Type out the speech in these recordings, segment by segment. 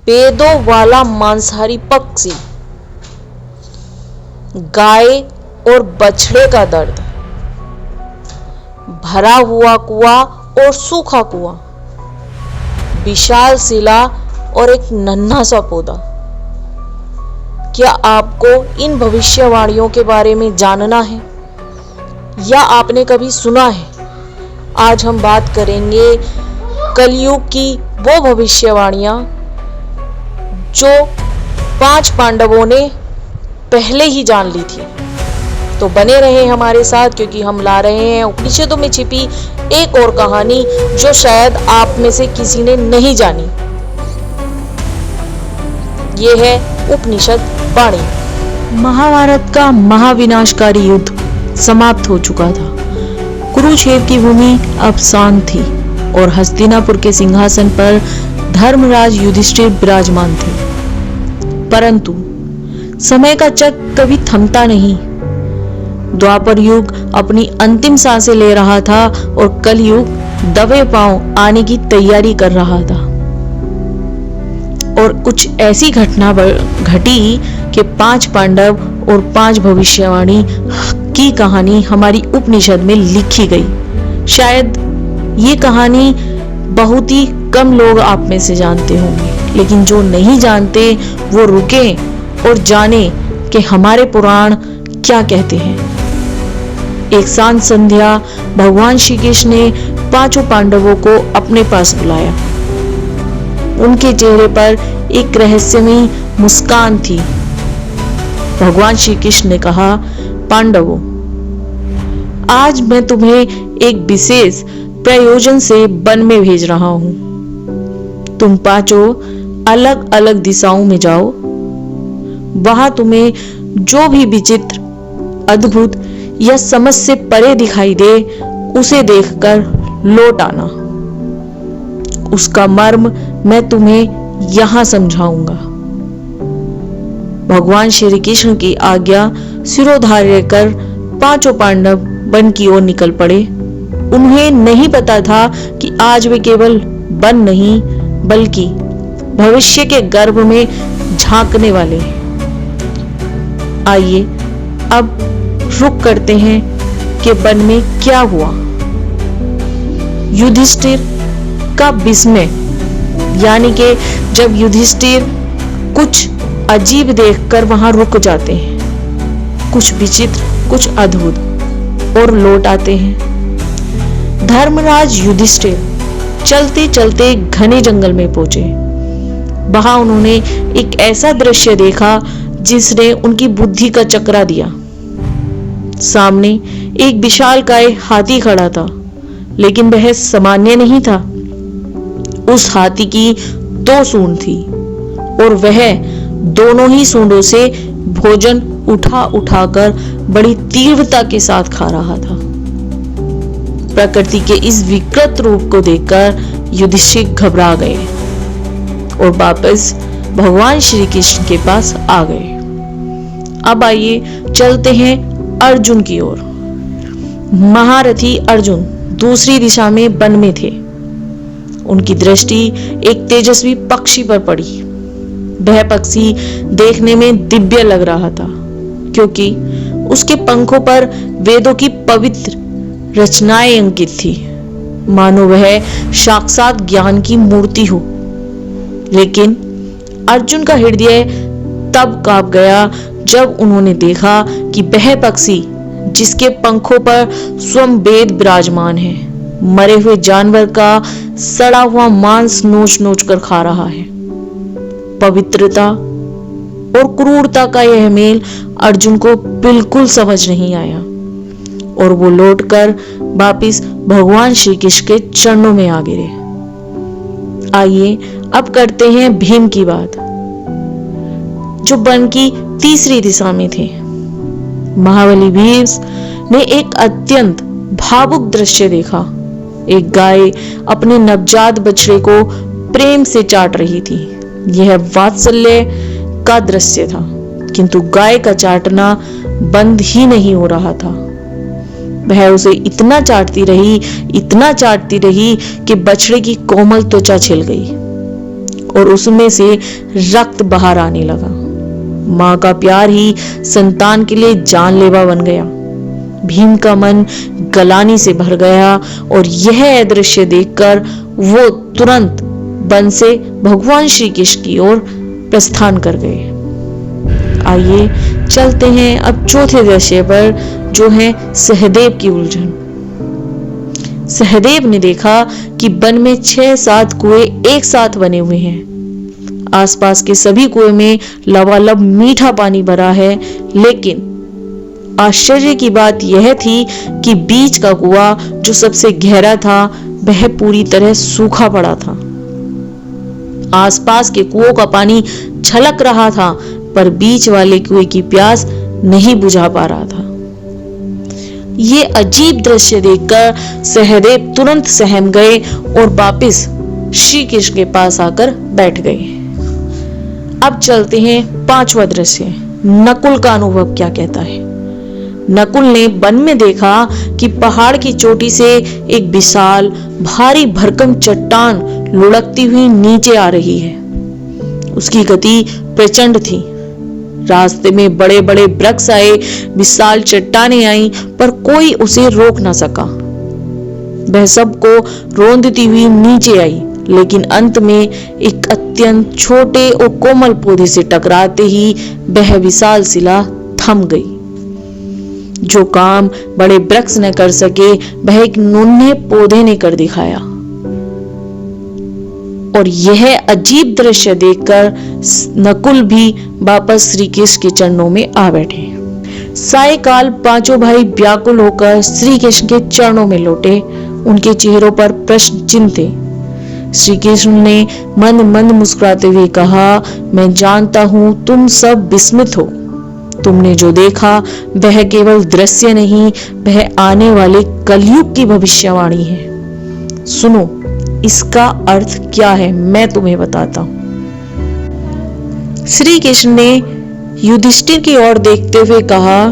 बेदों वाला मांसाहारी पक्षी, गाय और बछड़े का दर्द, भरा हुआ कुआं और सूखा कुआं, विशाल शिला और एक नन्हा सा पौधा। क्या आपको इन भविष्यवाणियों के बारे में जानना है या आपने कभी सुना है? आज हम बात करेंगे कलयुग की वो भविष्यवाणियां जो 5 पांडवों ने पहले ही जान ली थी। तो बने रहे हमारे साथ, क्योंकि हम ला रहे हैं उपनिषदों में छिपी एक और कहानी जो शायद आप में से किसी ने नहीं जानी। ये है उपनिषद वाणी। महाभारत का महाविनाशकारी युद्ध समाप्त हो चुका था। कुरुक्षेत्र की भूमि अब शांत थी और हस्तिनापुर के सिंहासन पर धर्मराज युधिष्ठिर विराजमान थे। परंतु समय का चक्र कभी थमता नहीं। द्वापर युग अपनी अंतिम सांसें ले रहा था और कलयुग दबे पांव आने की तैयारी कर रहा था। और कुछ ऐसी घटना घटी कि 5 पांडव और 5 भविष्यवाणी की कहानी हमारी उपनिषद में लिखी गई। शायद ये कहानी बहुत ही कम लोग आप में से जानते होंगे, लेकिन जो नहीं जानते वो रुके और जाने कि हमारे पुराण क्या कहते हैं। एक शांत संध्या भगवान श्री कृष्ण ने 5 पांडवों को अपने पास बुलाया। उनके चेहरे पर एक रहस्यमयी मुस्कान थी। भगवान श्री कृष्ण ने कहा, पांडवों, आज मैं तुम्हें एक विशेष प्रयोजन से वन में भेज रहा हूं। तुम 5 अलग अलग दिशाओं में जाओ। वहां तुम्हें जो भी विचित्र, अद्भुत या समझ से परे दिखाई दे, उसे देखकर लौट आना। उसका मर्म मैं तुम्हें यहां समझाऊंगा। भगवान श्री कृष्ण की आज्ञा शिरोधार्य कर 5 पांडव वन की ओर निकल पड़े। उन्हें नहीं पता था कि आज वे केवल वन नहीं बल्कि भविष्य के गर्भ में झांकने वाले हैं। आइए अब रुक करते हैं कि वन में क्या हुआ। युधिष्ठिर का विस्मय, यानी कि जब युधिष्ठिर कुछ अजीब देखकर वहां रुक जाते हैं, कुछ विचित्र, कुछ अद्भुत, और लौट आते हैं। धर्मराज युधिष्ठिर चलते चलते घने जंगल में पहुंचे। वहां उन्होंने एक ऐसा दृश्य देखा जिसने उनकी बुद्धि का चकरा दिया। सामने एक विशालकाय हाथी खड़ा था, लेकिन वह सामान्य नहीं था। उस हाथी की 2 सूंड थी और वह दोनों ही सूंडों से भोजन उठा उठाकर बड़ी तीव्रता के साथ खा रहा था। प्रकृति के इस विकृत रूप को देखकर युधिष्ठिर घबरा गए और वापस भगवान श्री कृष्ण के पास आ गए। अब आइए चलते हैं अर्जुन की ओर। महारथी अर्जुन दूसरी दिशा में वन में थे। उनकी दृष्टि एक तेजस्वी पक्षी पर पड़ी। वह पक्षी देखने में दिव्य लग रहा था, क्योंकि उसके पंखों पर वेदों की पवित्र रचनाएं अंकित थी, मानो वह साक्षात ज्ञान की मूर्ति हो। लेकिन अर्जुन का हृदय तब कांप गया जब उन्होंने देखा कि वह पक्षी जिसके पंखों पर स्वयं वेद विराजमान है, मरे हुए जानवर का सड़ा हुआ मांस नोच नोच कर खा रहा है। पवित्रता और क्रूरता का यह मेल अर्जुन को बिल्कुल समझ नहीं आया और वो लौटकर वापिस भगवान श्री कृष्ण के चरणों में आ गिरे। आइए अब करते हैं भीम की बात, जो वन की तीसरी दिशा में थे। महाबली भीम ने एक अत्यंत भावुक दृश्य देखा। एक गाय अपने नवजात बछड़े को प्रेम से चाट रही थी। यह वात्सल्य का दृश्य था, किंतु गाय का चाटना बंद ही नहीं हो रहा था। वह उसे इतना चाटती रही कि बछड़े की कोमल त्वचा छिल गई और उसमें से रक्त बाहर आने लगा। माँ का प्यार ही संतान के लिए जानलेवा बन गया। भीम का मन गलानी से भर गया और यह दृश्य देखकर वो तुरंत वन से भगवान श्री कृष्ण की ओर प्रस्थान कर गए। आइए चलते हैं अब चौथे दृश्य पर, जो है सहदेव की उलझन। सहदेव ने देखा कि वन में 6-7 कुएं एक साथ बने हुए हैं। आसपास के सभी कुएं में लबालब मीठा पानी भरा है, लेकिन आश्चर्य की बात यह थी कि बीच का कुआं जो सबसे गहरा था वह पूरी तरह सूखा पड़ा था। आसपास के कुओं का पानी छलक रहा था, पर बीच वाले कुएं की प्यास नहीं बुझा पा रहा था। ये अजीब दृश्य देखकर सहदेव तुरंत सहम गए और वापस श्री कृष्ण के पास आकर बैठ गए। अब चलते हैं 5वां दृश्य, नकुल का अनुभव क्या कहता है। नकुल ने वन में देखा कि पहाड़ की चोटी से एक विशाल भारी भरकम चट्टान लुढ़कती हुई नीचे आ रही है। उसकी गति प्रचंड थी। रास्ते में बड़े बड़े वृक्ष आए, विशाल चट्टानें आई, पर कोई उसे रोक न सका। वह सबको रौंदती हुई नीचे आई, लेकिन अंत में एक अत्यंत छोटे और कोमल पौधे से टकराते ही वह विशाल शिला थम गई। जो काम बड़े वृक्ष न कर सके वह एक नन्हे पौधे ने कर दिखाया। और यह अजीब दृश्य देखकर नकुल भी वापस श्री कृष्ण के चरणों में आ बैठे। सायकाल पांचों भाई व्याकुल होकर श्री कृष्ण के चरणों में लौटे। उनके चेहरों पर प्रश्न चिन्ह थे। श्री कृष्ण ने मंद मंद मुस्कुराते हुए कहा, मैं जानता हूं तुम सब विस्मित हो। तुमने जो देखा वह केवल दृश्य नहीं, वह आने वाले कलयुग की भविष्यवाणी है। सुनो, इसका अर्थ क्या है मैं तुम्हें बताता हूं। श्री कृष्ण ने युधिष्ठिर की ओर देखते हुए कहा,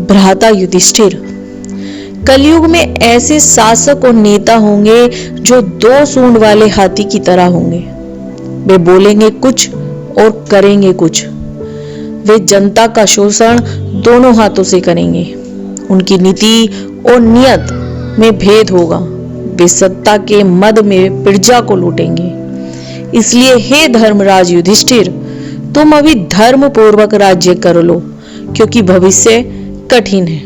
भ्राता युधिष्ठिर, कलयुग में ऐसे शासक और नेता होंगे जो 2 सूंड वाले हाथी की तरह होंगे। वे बोलेंगे कुछ और करेंगे कुछ। वे जनता का शोषण दोनों हाथों से करेंगे। उनकी नीति और नियत में भेद होगा। वे सत्ता के मद में प्रजा को लूटेंगे। इसलिए हे धर्मराज युधिष्ठिर, तुम अभी धर्म पूर्वक राज्य कर लो, क्योंकि भविष्य कठिन है।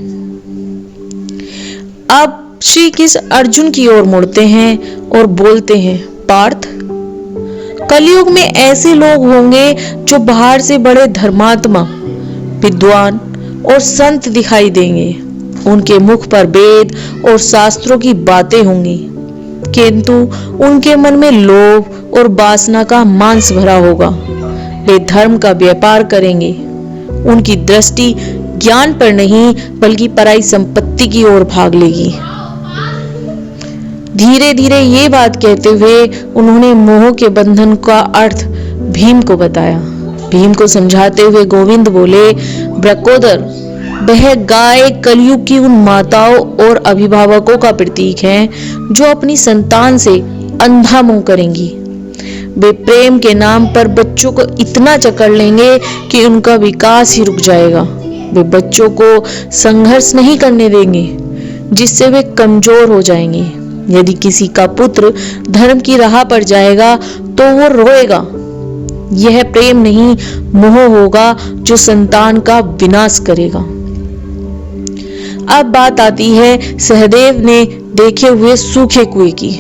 अब श्री कृष्ण अर्जुन की ओर मुड़ते हैं और बोलते हैं, पार्थ, कलयुग में ऐसे लोग होंगे जो बाहर से बड़े धर्मात्मा, विद्वान और संत दिखाई देंगे। उनके मुख पर वेद और शास्त्रों की बातें होंगी, किंतु उनके मन में लोभ और वासना का मांस भरा होगा। वे धर्म का व्यापार करेंगे। उनकी दृष्टि ज्ञान पर नहीं बल्कि पराई संपत्ति की ओर भाग लेगी। धीरे धीरे ये बात कहते हुए उन्होंने मोह के बंधन का अर्थ भीम को बताया। भीम को समझाते हुए गोविंद बोले, ब्रकोदर, वह गाय कलयुग की उन माताओं और अभिभावकों का प्रतीक है जो अपनी संतान से अंधा मुंह करेंगी। वे प्रेम के नाम पर बच्चों को इतना जकड़ लेंगे कि उनका विकास ही रुक जाएगा। वे बच्चों को संघर्ष नहीं करने देंगे, जिससे वे कमजोर हो जाएंगे। यदि किसी का पुत्र धर्म की राह पर जाएगा तो वो रोएगा। यह प्रेम नहीं, मोह होगा जो संतान का विनाश करेगा। अब बात आती है सहदेव ने देखे हुए सूखे कुएं की।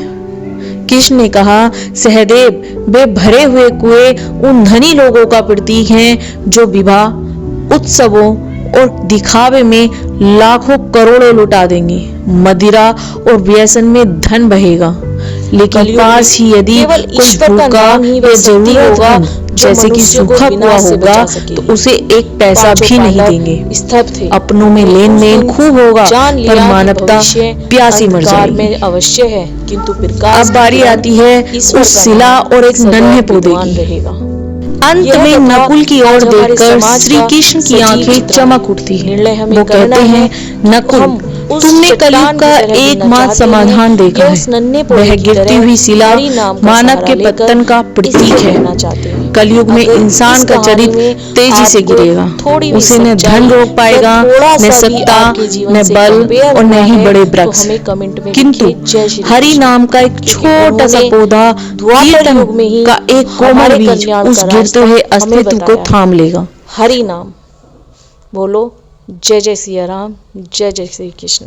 कृष्ण ने कहा, सहदेव, वे भरे हुए कुएं उन धनी लोगों का प्रतीक हैं जो विवाह, उत्सवों और दिखावे में लाखों करोड़ों लुटा देंगे। मदिरा और व्यसन में धन बहेगा, लेकिन पास ही यदि कोई भूखा या जरूरत होगा, जैसे कि सूखा कुआं होगा, तो उसे एक पैसा भी नहीं देंगे। अपनों में लेन देन खूब होगा, पर मानवता प्यासी मर जाएगी। अवश्य है, किंतु अब बारी आती है उस शिला और एक नन्हे पौधे की। अंत में नकुल की ओर देखकर श्री कृष्ण की आंखें चमक उठती हैं। वो कहते हैं, नकुल, उस तुमने कलयुग का एकमात्र समाधान देखा है, वह गिरती हुई शिला मानव के पतन का प्रतीक है। कलयुग में इंसान का चरित्र तेजी से गिरेगा, उसे न धन रोक पाएगा, न सत्ता, न बल और न ही बड़े वृक्ष, किंतु हरि नाम का एक छोटा सा पौधा, कीर्तन का एक कोमल बीज उस गिरते हुए अस्तित्व को थाम लेगा। हरि नाम बोलो। जय जय सिया राम, जय जय श्री कृष्ण।